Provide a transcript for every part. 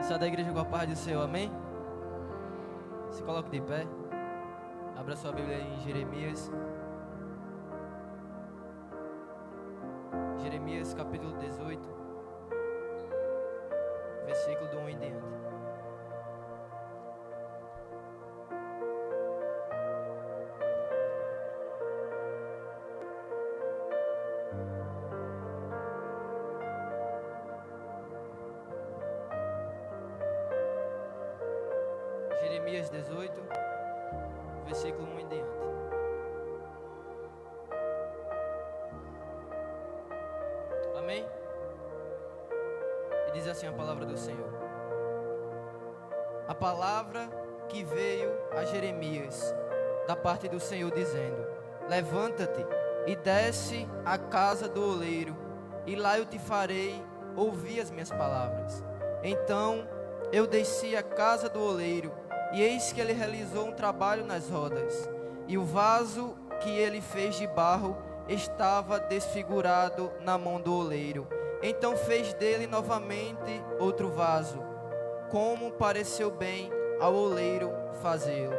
Sai da igreja com a paz do Senhor, amém? Se coloque de pé. Abra sua Bíblia em Jeremias. Jeremias capítulo 18, versículo do 1 em diante. Jeremias 18, versículo 1 em diante. Amém? E diz assim a palavra do Senhor. A palavra que veio a Jeremias da parte do Senhor dizendo: levanta-te e desce à casa do oleiro, e lá eu te farei ouvir as minhas palavras. Então eu desci à casa do oleiro, e eis que ele realizou um trabalho nas rodas, e o vaso que ele fez de barro estava desfigurado na mão do oleiro. Então fez dele novamente outro vaso, como pareceu bem ao oleiro fazê-lo.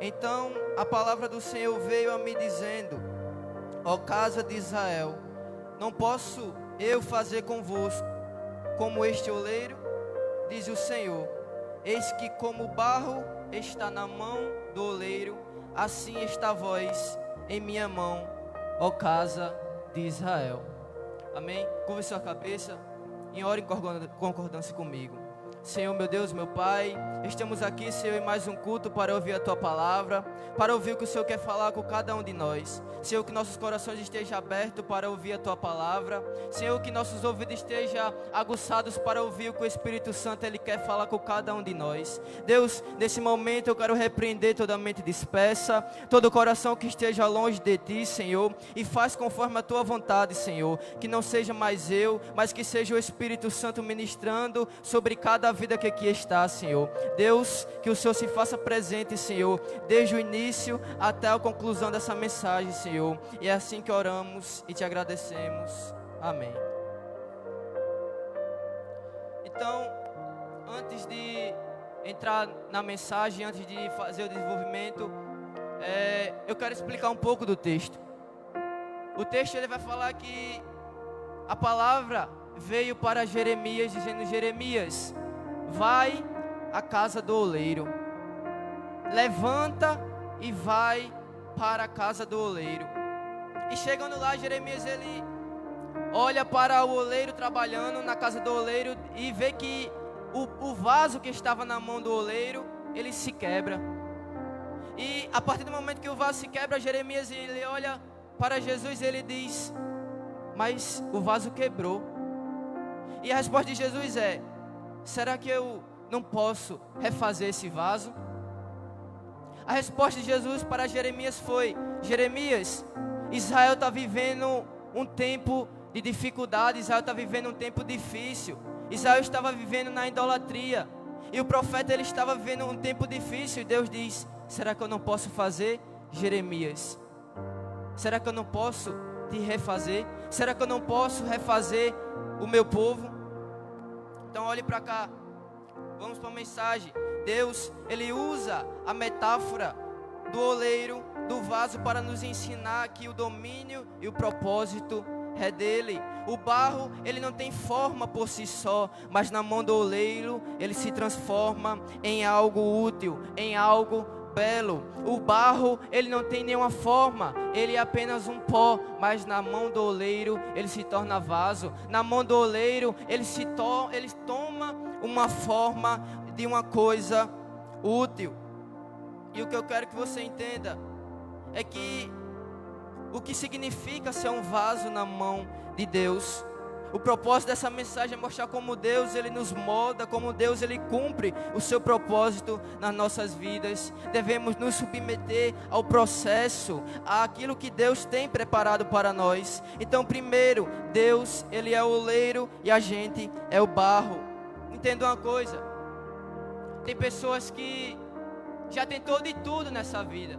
Então a palavra do Senhor veio a mim dizendo: ó casa de Israel, não posso eu fazer convosco como este oleiro? Diz o Senhor: eis que como o barro está na mão do oleiro, assim está vós em minha mão, ó casa de Israel. Amém? Curve sua cabeça e ore em concordância comigo. Senhor, meu Deus, meu Pai, estamos aqui, Senhor, em mais um culto para ouvir a Tua palavra, para ouvir o que o Senhor quer falar com cada um de nós. Senhor, que nossos corações estejam abertos para ouvir a Tua palavra. Senhor, que nossos ouvidos estejam aguçados para ouvir o que o Espírito Santo Ele quer falar com cada um de nós. Deus, nesse momento eu quero repreender toda a mente dispersa, todo o coração que esteja longe de Ti, Senhor, e faz conforme a Tua vontade, Senhor. Que não seja mais eu, mas que seja o Espírito Santo ministrando sobre cada vida que aqui está, Senhor. Deus, que o Senhor se faça presente, Senhor, desde o início até a conclusão dessa mensagem, Senhor. E é assim que oramos e te agradecemos. Amém. Então, antes de entrar na mensagem, antes de fazer o desenvolvimento, eu quero explicar um pouco do texto. O texto ele vai falar que a palavra veio para Jeremias, dizendo: Jeremias, vai à casa do oleiro, levanta e vai para a casa do oleiro. E chegando lá, Jeremias ele olha para o oleiro trabalhando na casa do oleiro e vê que o vaso que estava na mão do oleiro, ele se quebra. E a partir do momento que o vaso se quebra, Jeremias ele olha para Jesus e ele diz: mas o vaso quebrou. E a resposta de Jesus é: será que eu não posso refazer esse vaso? A resposta de Jesus para Jeremias foi: Jeremias, Israel está vivendo um tempo de dificuldade, Israel está vivendo um tempo difícil, Israel estava vivendo na idolatria, e o profeta ele estava vivendo um tempo difícil, e Deus diz: será que eu não posso fazer, Jeremias? Será que eu não posso te refazer? Será que eu não posso refazer o meu povo? Então olhe para cá, vamos para a mensagem. Deus, Ele usa a metáfora do oleiro, do vaso, para nos ensinar que o domínio e o propósito é dele. O barro, ele não tem forma por si só, mas na mão do oleiro, ele se transforma em algo útil, em algo belo. O barro, ele não tem nenhuma forma, ele é apenas um pó, mas na mão do oleiro, ele se torna vaso. Na mão do oleiro, ele toma uma forma de uma coisa útil. E o que eu quero que você entenda é que o que significa ser um vaso na mão de Deus. O propósito dessa mensagem é mostrar como Deus ele nos molda, como Deus ele cumpre o seu propósito nas nossas vidas. Devemos nos submeter ao processo, àquilo que Deus tem preparado para nós. Então, primeiro, Deus ele é o oleiro e a gente é o barro. Entenda uma coisa: tem pessoas que já tentou de tudo nessa vida,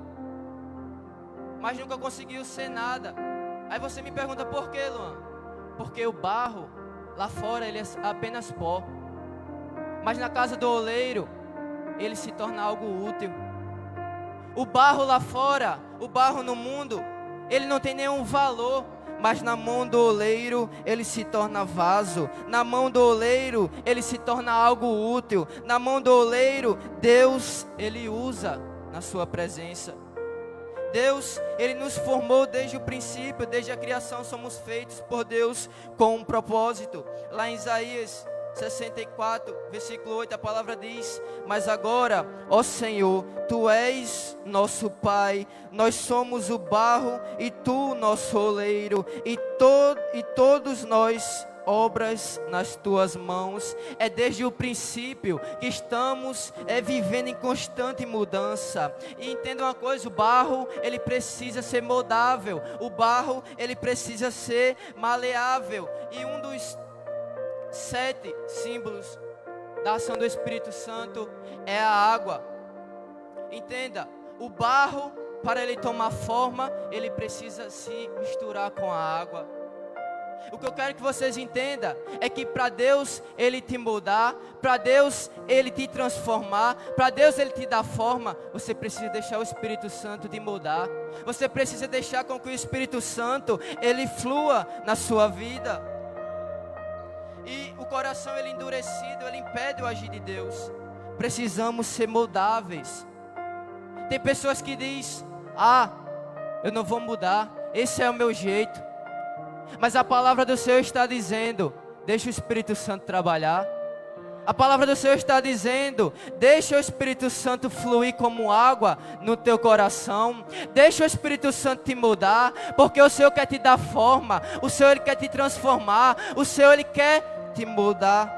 mas nunca conseguiu ser nada. Aí você me pergunta: por que, Luan? Porque o barro lá fora ele é apenas pó, mas na casa do oleiro, ele se torna algo útil. O barro lá fora, o barro no mundo, ele não tem nenhum valor, mas na mão do oleiro, ele se torna vaso. Na mão do oleiro, ele se torna algo útil. Na mão do oleiro, Deus, ele usa na sua presença. Deus, ele nos formou desde o princípio, desde a criação, somos feitos por Deus com um propósito. Lá em Isaías 64, versículo 8, a palavra diz: mas agora, ó Senhor, Tu és nosso Pai, nós somos o barro e Tu nosso oleiro, e todos nós obras nas Tuas mãos. É desde o princípio que estamos vivendo em constante mudança. E entenda uma coisa, o barro, ele precisa ser moldável, o barro, ele precisa ser maleável. E um dos 7 símbolos da ação do Espírito Santo é a água. Entenda, o barro, para ele tomar forma, ele precisa se misturar com a água. O que eu quero que vocês entendam é que para Deus ele te moldar, para Deus ele te transformar, para Deus ele te dar forma, você precisa deixar o Espírito Santo te moldar. Você precisa deixar com que o Espírito Santo ele flua na sua vida. E o coração ele endurecido, ele impede o agir de Deus. Precisamos ser moldáveis. Tem pessoas que dizem: eu não vou mudar, esse é o meu jeito. Mas a palavra do Senhor está dizendo: deixa o Espírito Santo trabalhar. A palavra do Senhor está dizendo: deixa o Espírito Santo fluir como água no teu coração. Deixa o Espírito Santo te mudar, porque o Senhor quer te dar forma. O Senhor ele quer te transformar. O Senhor ele quer te mudar.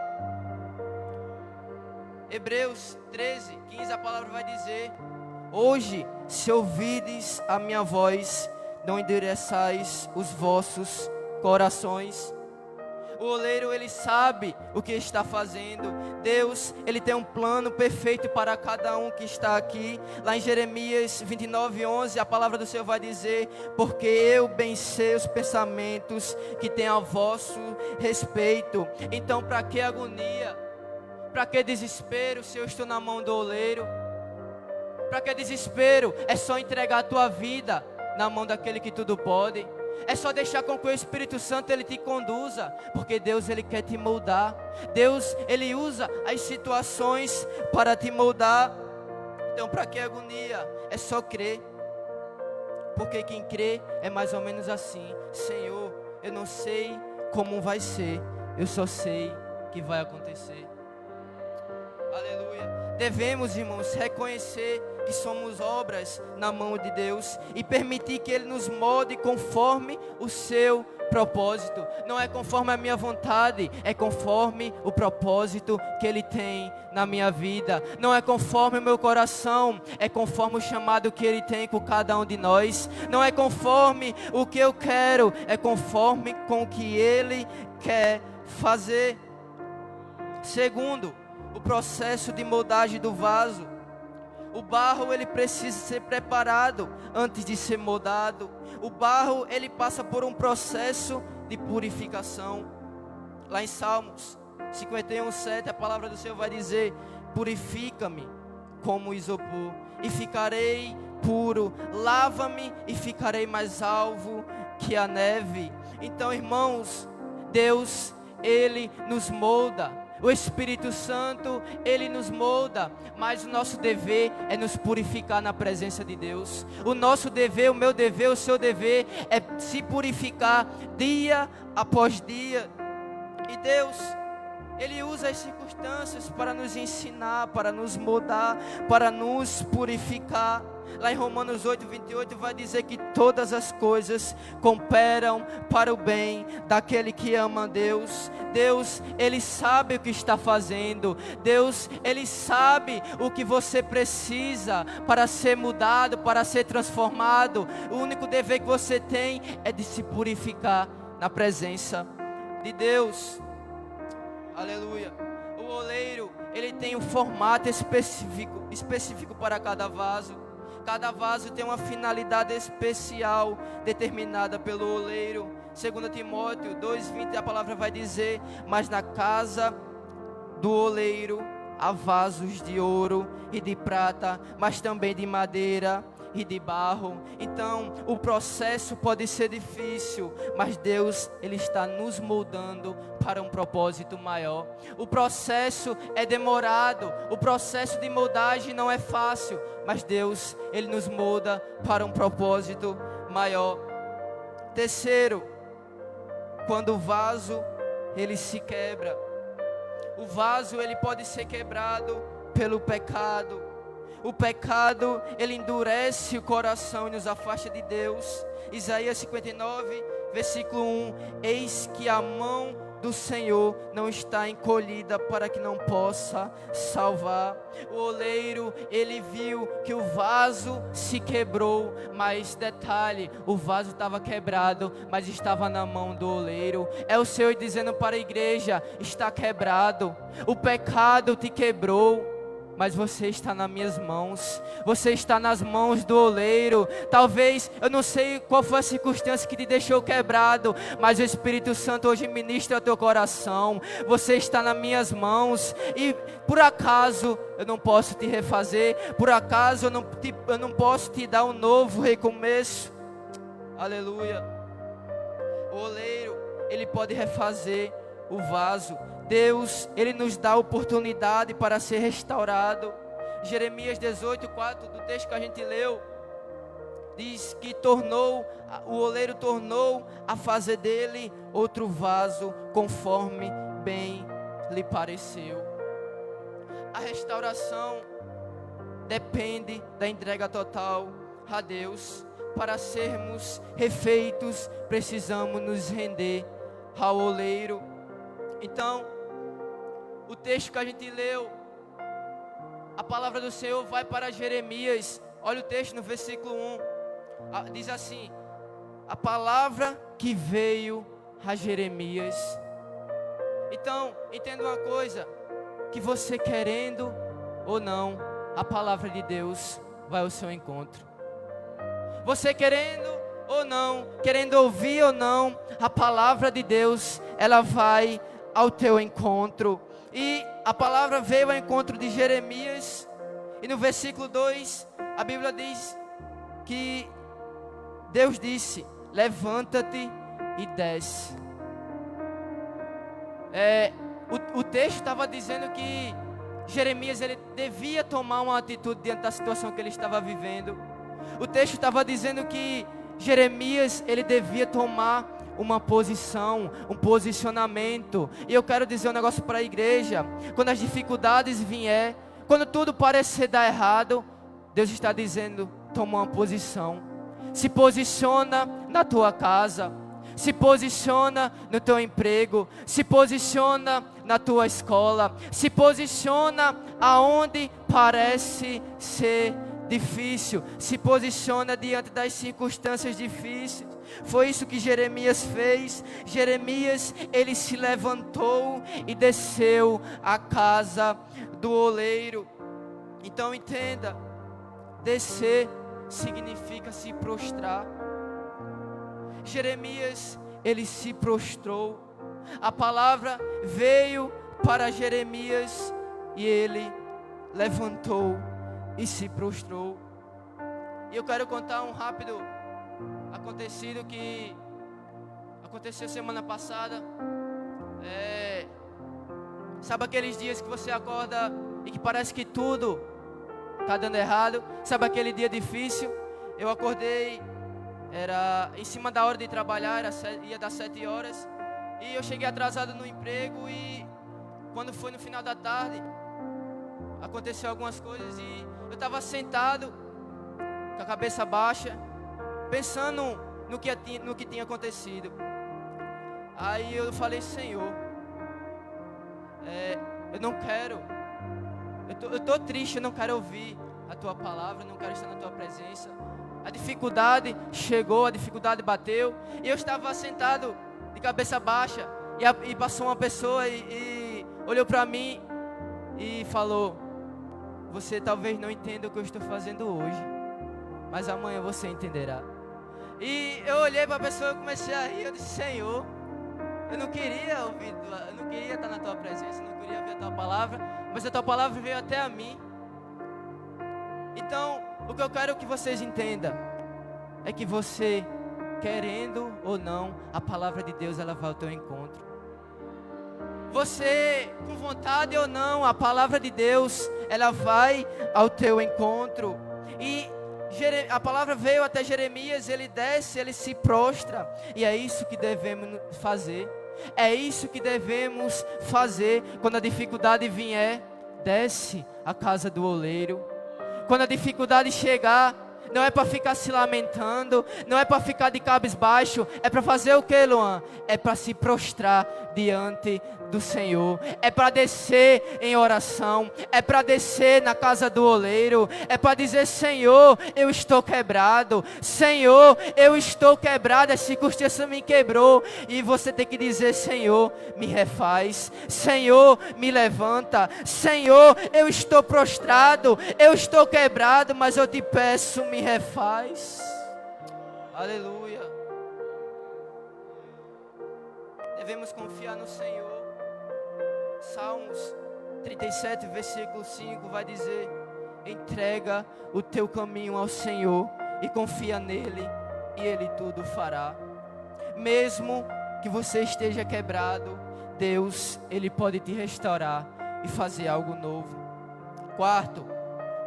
Hebreus 13, 15, a palavra vai dizer: hoje, se ouvides a minha voz, não endureçais os vossos corações. O oleiro ele sabe o que está fazendo. Deus ele tem um plano perfeito para cada um que está aqui. Lá em Jeremias 29:11 a palavra do Senhor vai dizer: porque eu bem sei os pensamentos que tenho a vosso respeito. Então para que agonia? Para que desespero se eu estou na mão do oleiro? Para que desespero? É só entregar a tua vida na mão daquele que tudo pode. É só deixar com que o Espírito Santo ele te conduza, porque Deus ele quer te moldar. Deus ele usa as situações para te moldar. Então para que agonia? É só crer. Porque quem crê é mais ou menos assim: Senhor, eu não sei como vai ser, eu só sei que vai acontecer. Aleluia. Devemos, irmãos, reconhecer que somos obras na mão de Deus e permitir que Ele nos molde conforme o seu propósito. Não é conforme a minha vontade, é conforme o propósito que Ele tem na minha vida. Não é conforme o meu coração, é conforme o chamado que Ele tem com cada um de nós. Não é conforme o que eu quero, é conforme com o que Ele quer fazer. Segundo, o processo de moldagem do vaso. O barro ele precisa ser preparado antes de ser moldado. O barro ele passa por um processo de purificação. Lá em Salmos 51:7 a palavra do Senhor vai dizer: purifica-me como isopor e ficarei puro, lava-me e ficarei mais alvo que a neve. Então, irmãos, Deus ele nos molda. O Espírito Santo, Ele nos molda, mas o nosso dever é nos purificar na presença de Deus. O nosso dever, o meu dever, o seu dever é se purificar dia após dia. E Deus, Ele usa as circunstâncias para nos ensinar, para nos moldar, para nos purificar. Lá em Romanos 8:28 vai dizer que todas as coisas cooperam para o bem daquele que ama a Deus. Deus, Ele sabe o que está fazendo. Deus, Ele sabe o que você precisa para ser mudado, para ser transformado. O único dever que você tem é de se purificar na presença de Deus. Aleluia. O oleiro, ele tem um formato específico para cada vaso. Cada vaso tem uma finalidade especial determinada pelo oleiro. 2 Timóteo 2:20 a palavra vai dizer: mas na casa do oleiro há vasos de ouro e de prata, mas também de madeira e de barro. Então o processo pode ser difícil, mas Deus, Ele está nos moldando para um propósito maior. O processo é demorado, o processo de moldagem não é fácil, mas Deus, Ele nos molda para um propósito maior. Terceiro, quando o vaso ele se quebra, o vaso ele pode ser quebrado pelo pecado. O pecado, ele endurece o coração e nos afasta de Deus. Isaías 59, versículo 1. Eis que a mão do Senhor não está encolhida para que não possa salvar. O oleiro, ele viu que o vaso se quebrou, mas detalhe, o vaso estava quebrado, mas estava na mão do oleiro. É o Senhor dizendo para a igreja: está quebrado, o pecado te quebrou, mas você está nas minhas mãos, você está nas mãos do oleiro. Talvez, eu não sei qual foi a circunstância que te deixou quebrado, mas o Espírito Santo hoje ministra ao teu coração. Você está nas minhas mãos, e por acaso eu não posso te refazer, por acaso eu não posso te dar um novo recomeço. Aleluia. O oleiro, ele pode refazer o vaso. Deus, Ele nos dá oportunidade para ser restaurado. Jeremias 18:4, do texto que a gente leu, diz que o oleiro tornou a fazer dele outro vaso, conforme bem lhe pareceu. A restauração depende da entrega total a Deus. Para sermos refeitos, precisamos nos render ao oleiro. Então, o texto que a gente leu, a palavra do Senhor vai para Jeremias. Olha o texto no versículo 1. Diz assim: a palavra que veio a Jeremias. Então, entenda uma coisa, que você querendo ou não, a palavra de Deus vai ao seu encontro. Você querendo ou não, querendo ouvir ou não, a palavra de Deus, ela vai ao teu encontro. E a palavra veio ao encontro de Jeremias. E no versículo 2, a Bíblia diz que Deus disse: levanta-te e desce. O texto estava dizendo que Jeremias, ele devia tomar uma atitude diante da situação que ele estava vivendo. O texto estava dizendo que Jeremias, ele devia tomar uma posição, um posicionamento. E eu quero dizer um negócio para a igreja: quando as dificuldades vier, quando tudo parecer dar errado, Deus está dizendo: toma uma posição. Se posiciona na tua casa, se posiciona no teu emprego, se posiciona na tua escola, se posiciona aonde parece ser difícil, se posiciona diante das circunstâncias difíceis. Foi isso que Jeremias fez. Jeremias, ele se levantou e desceu à casa do oleiro. Então entenda, descer significa se prostrar. Jeremias, ele se prostrou. A palavra veio para Jeremias e ele levantou e se prostrou. E eu quero contar um rápido acontecido que aconteceu semana passada. Sabe aqueles dias que você acorda e que parece que tudo está dando errado? Sabe aquele dia difícil? Eu acordei, era em cima da hora de trabalhar, ia dar 7 horas, e eu cheguei atrasado no emprego. E quando foi no final da tarde, aconteceu algumas coisas e eu estava sentado com a cabeça baixa, pensando no que tinha acontecido. Aí eu falei: Senhor, eu não quero, eu estou triste, eu não quero ouvir a Tua palavra, eu não quero estar na Tua presença. A dificuldade chegou, a dificuldade bateu, e eu estava sentado de cabeça baixa, e passou uma pessoa e olhou para mim e falou: você talvez não entenda o que eu estou fazendo hoje, mas amanhã você entenderá. E eu olhei para a pessoa e comecei a rir. Eu disse: Senhor, eu não queria ouvir, eu não queria estar na Tua presença, eu não queria ver a tua palavra, mas a tua palavra veio até a mim. Então, o que eu quero que vocês entendam é que você, querendo ou não, a palavra de Deus ela vai ao teu encontro. Você, com vontade ou não, a palavra de Deus ela vai ao teu encontro. E a palavra veio até Jeremias, ele desce, ele se prostra. E é isso que devemos fazer. É isso que devemos fazer quando a dificuldade vier. Desce à casa do oleiro. Quando a dificuldade chegar, não é para ficar se lamentando, não é para ficar de cabisbaixo, é para fazer o que, Luan? É para se prostrar diante do Senhor, é para descer em oração, é para descer na casa do oleiro, é para dizer: Senhor, eu estou quebrado, Senhor, eu estou quebrado, a circunstância me quebrou, e você tem que dizer: Senhor, me refaz, Senhor, me levanta, Senhor, eu estou prostrado, eu estou quebrado, mas eu te peço, me refaz. Aleluia. Devemos confiar no Senhor. Salmos 37, versículo 5 vai dizer: entrega o teu caminho ao Senhor e confia nele, e Ele tudo fará. Mesmo que você esteja quebrado, Deus, Ele pode te restaurar e fazer algo novo. Quarto,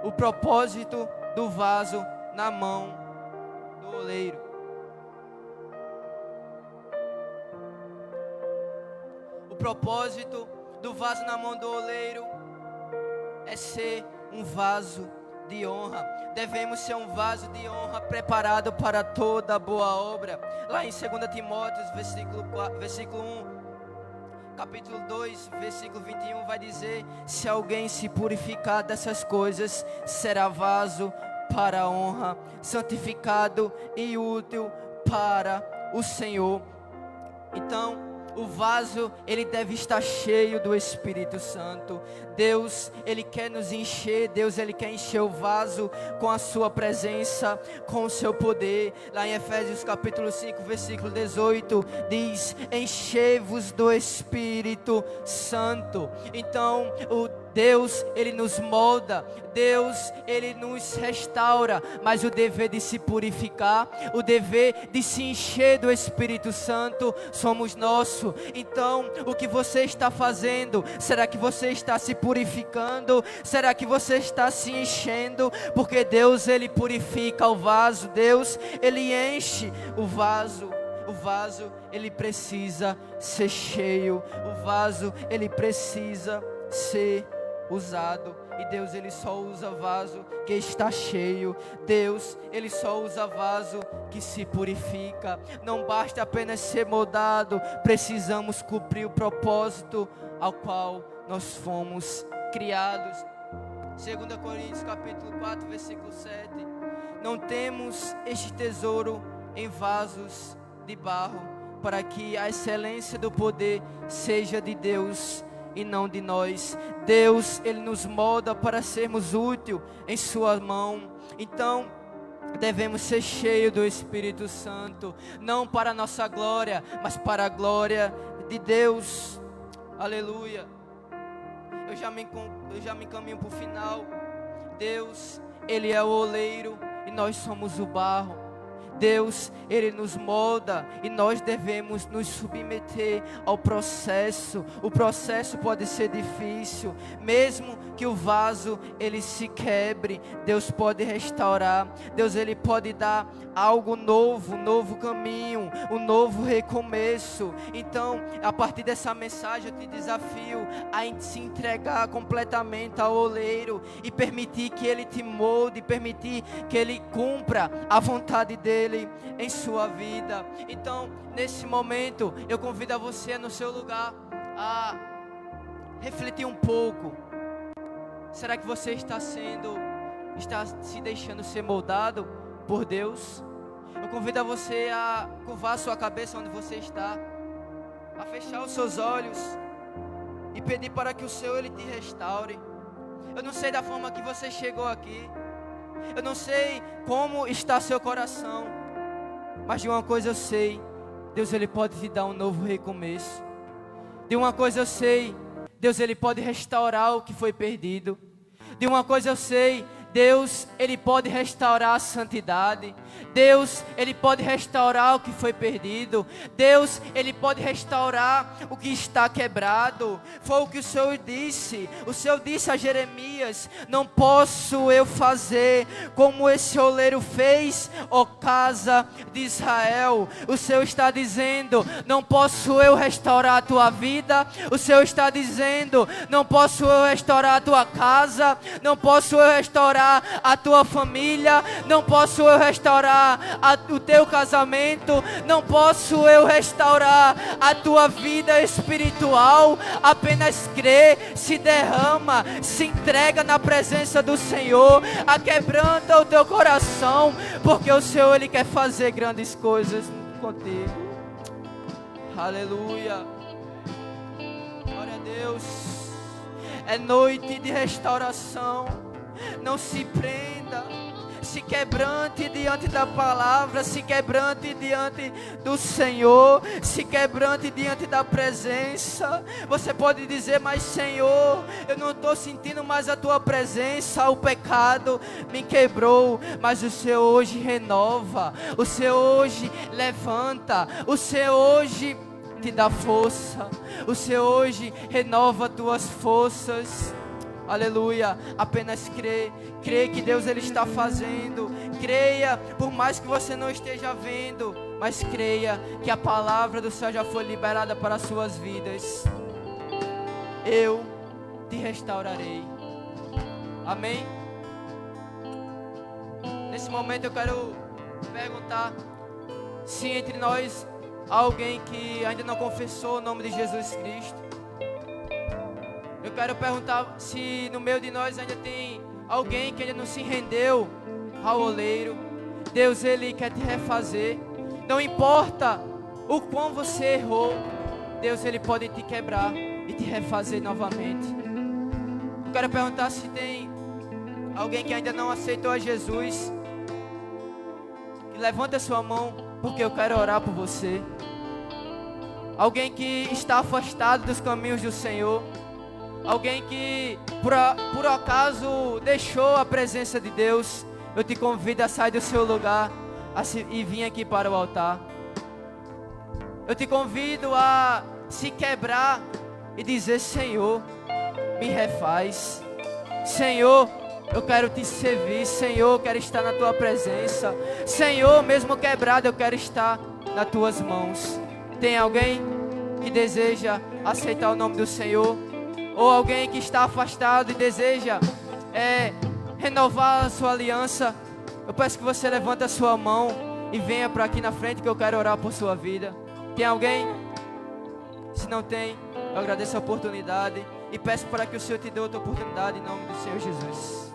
o propósito do vaso na mão do oleiro. O propósito do vaso na mão do oleiro é ser um vaso de honra. Devemos ser um vaso de honra preparado para toda boa obra. Lá em 2 Timóteo, versículo 1, capítulo 2, versículo 21 vai dizer: se alguém se purificar dessas coisas, será vaso para a honra, santificado e útil para o Senhor. Então, o vaso, ele deve estar cheio do Espírito Santo. Deus, Ele quer nos encher. Deus, Ele quer encher o vaso com a sua presença, com o seu poder. Lá em Efésios capítulo 5, versículo 18, diz: enchei-vos do Espírito Santo. Então, Deus, Ele nos molda, Deus, Ele nos restaura, mas o dever de se purificar, o dever de se encher do Espírito Santo, somos nós. Então, o que você está fazendo? Será que você está se purificando? Será que você está se enchendo? Porque Deus, Ele purifica o vaso, Deus, Ele enche o vaso. O vaso, ele precisa ser cheio, o vaso, ele precisa ser usado. E Deus, Ele só usa vaso que está cheio. Deus, Ele só usa vaso que se purifica. Não basta apenas ser moldado, precisamos cumprir o propósito ao qual nós fomos criados. 2 Coríntios capítulo 4, versículo 7. Não temos este tesouro em vasos de barro, para que a excelência do poder seja de Deus e não de nós. Deus, Ele nos molda para sermos úteis em sua mão. Então, devemos ser cheios do Espírito Santo, não para a nossa glória, mas para a glória de Deus. Aleluia. Eu já me encaminho para o final. Deus, Ele é o oleiro e nós somos o barro. Deus, Ele nos molda e nós devemos nos submeter ao processo. O processo pode ser difícil, mesmo que o vaso ele se quebre, Deus pode restaurar. Deus, Ele pode dar algo novo, um novo caminho, um novo recomeço. Então, a partir dessa mensagem eu te desafio a se entregar completamente ao oleiro e permitir que Ele te molde, permitir que Ele cumpra a vontade dEle em sua vida. Então, nesse momento, eu convido a você no seu lugar a refletir um pouco. Será que você está se deixando ser moldado por Deus? Eu convido a você a curvar sua cabeça onde você está, a fechar os seus olhos e pedir para que o Senhor Ele te restaure. Eu não sei da forma que você chegou aqui, eu não sei como está seu coração, mas de uma coisa eu sei: Deus, Ele pode te dar um novo recomeço. De uma coisa eu sei: Deus, Ele pode restaurar o que foi perdido. De uma coisa eu sei, Deus, Ele pode restaurar a santidade. Deus, Ele pode restaurar o que foi perdido. Deus, Ele pode restaurar o que está quebrado. Foi o que o Senhor disse. O Senhor disse a Jeremias: não posso eu fazer como esse oleiro fez, ó casa de Israel. O Senhor está dizendo: não posso eu restaurar a tua vida. O Senhor está dizendo: não posso eu restaurar a tua casa. Não posso eu restaurar a tua família, não posso eu restaurar o teu casamento, não posso eu restaurar a tua vida espiritual. Apenas crê, se derrama, se entrega na presença do Senhor, aquebranta o teu coração, porque o Senhor, Ele quer fazer grandes coisas contigo. Aleluia, glória a Deus. É noite de restauração. Não se prenda, se quebrante diante da palavra, se quebrante diante do Senhor, se quebrante diante da presença. Você pode dizer: mas Senhor, eu não estou sentindo mais a tua presença, o pecado me quebrou. Mas o Senhor hoje renova, o Senhor hoje levanta, o Senhor hoje te dá força, o Senhor hoje renova tuas forças. Aleluia, apenas crê que Deus, Ele está fazendo. Creia, por mais que você não esteja vendo, mas creia que a palavra do céu já foi liberada para as suas vidas. Eu te restaurarei. Amém? Nesse momento eu quero perguntar se entre nós há alguém que ainda não confessou o nome de Jesus Cristo. Eu quero perguntar se no meio de nós ainda tem alguém que ainda não se rendeu ao oleiro. Deus, Ele quer te refazer. Não importa o quão você errou, Deus, Ele pode te quebrar e te refazer novamente. Eu quero perguntar se tem alguém que ainda não aceitou a Jesus. Levanta a sua mão, porque eu quero orar por você. Alguém que está afastado dos caminhos do Senhor. Alguém que por acaso deixou a presença de Deus. Eu te convido a sair do seu lugar e vir aqui para o altar. Eu te convido a se quebrar e dizer: Senhor, me refaz. Senhor, eu quero te servir. Senhor, eu quero estar na tua presença. Senhor, mesmo quebrado, eu quero estar nas tuas mãos. Tem alguém que deseja aceitar o nome do Senhor? Ou alguém que está afastado e deseja renovar a sua aliança? Eu peço que você levante a sua mão e venha para aqui na frente, que eu quero orar por sua vida. Tem alguém? Se não tem, eu agradeço a oportunidade e peço para que o Senhor te dê outra oportunidade em nome do Senhor Jesus.